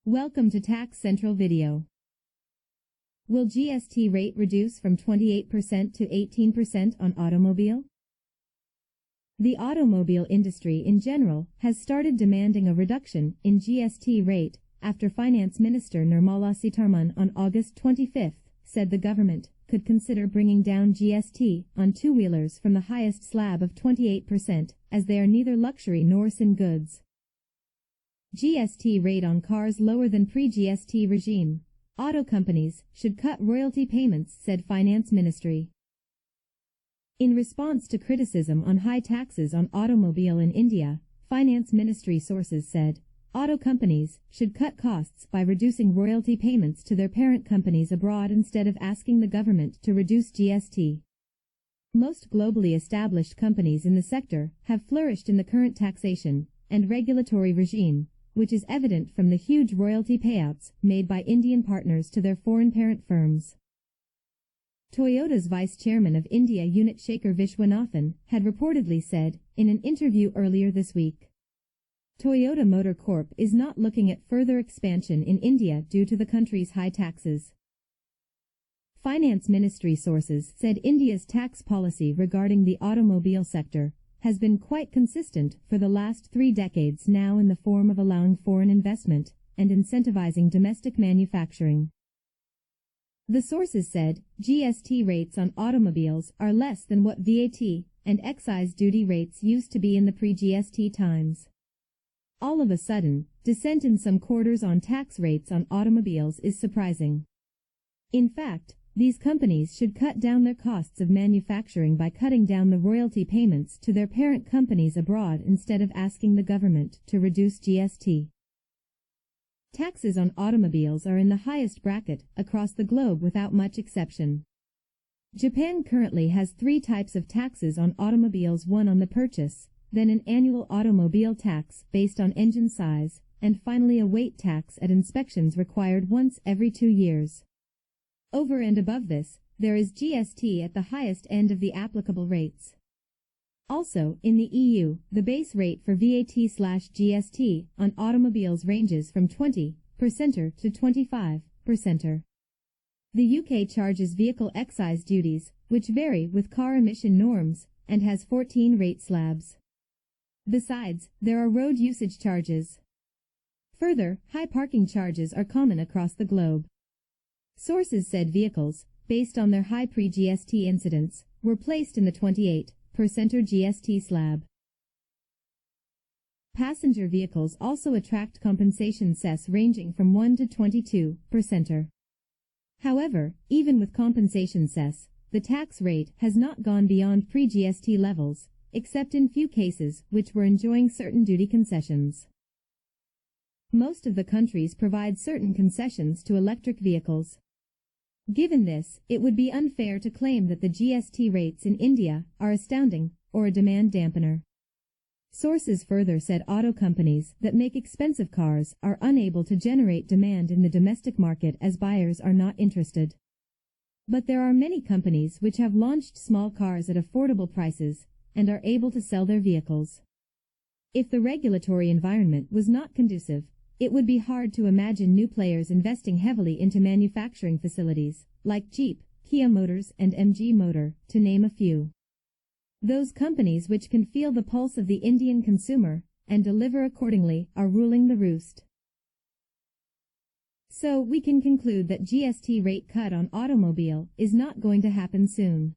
Welcome to Tax Central video. Will GST rate reduce from 28% to 18% on automobile? The automobile industry in general has started demanding a reduction in GST rate after Finance Minister Nirmala Sitharaman on August 25 said the government could consider bringing down GST on two-wheelers from the highest slab of 28% as they are neither luxury nor sin goods. GST rate on cars lower than pre-GST regime. Auto companies should cut royalty payments, said Finance Ministry. In response to criticism on high taxes on automobile in India, Finance Ministry sources said, auto companies should cut costs by reducing royalty payments to their parent companies abroad instead of asking the government to reduce GST. Most globally established companies in the sector have flourished in the current taxation and regulatory regime, which is evident from the huge royalty payouts made by Indian partners to their foreign parent firms. Toyota's vice chairman of India unit Shekhar Vishwanathan had reportedly said in an interview earlier this week, Toyota Motor Corp is not looking at further expansion in India due to the country's high taxes. Finance Ministry sources said India's tax policy regarding the automobile sector has been quite consistent for the last 3 decades now in the form of allowing foreign investment and incentivizing domestic manufacturing. The sources said GST rates on automobiles are less than what VAT and excise duty rates used to be in the pre-GST times. All of a sudden, dissent in some quarters on tax rates on automobiles is surprising. In fact, these companies should cut down their costs of manufacturing by cutting down the royalty payments to their parent companies abroad instead of asking the government to reduce GST. Taxes on automobiles are in the highest bracket across the globe without much exception. Japan currently has 3 types of taxes on automobiles: one on the purchase, then an annual automobile tax based on engine size, and finally a weight tax at inspections required once every 2 years. Over and above this, there is GST at the highest end of the applicable rates. Also, in the EU, the base rate for VAT/GST on automobiles ranges from 20% to 25%. The UK charges vehicle excise duties, which vary with car emission norms, and has 14 rate slabs. Besides, there are road usage charges. Further, high parking charges are common across the globe. Sources said vehicles, based on their high pre-GST incidence, were placed in the 28% GST slab. Passenger vehicles also attract compensation cess ranging from 1 to 22%. However, even with compensation cess, the tax rate has not gone beyond pre-GST levels, except in few cases which were enjoying certain duty concessions. Most of the countries provide certain concessions to electric vehicles. Given this, it would be unfair to claim that the GST rates in India are astounding or a demand dampener. Sources further said auto companies that make expensive cars are unable to generate demand in the domestic market as buyers are not interested. But there are many companies which have launched small cars at affordable prices and are able to sell their vehicles. If the regulatory environment was not conducive, it would be hard to imagine new players investing heavily into manufacturing facilities, like Jeep, Kia Motors and MG Motor, to name a few. Those companies which can feel the pulse of the Indian consumer and deliver accordingly are ruling the roost. So we can conclude that GST rate cut on automobile is not going to happen soon.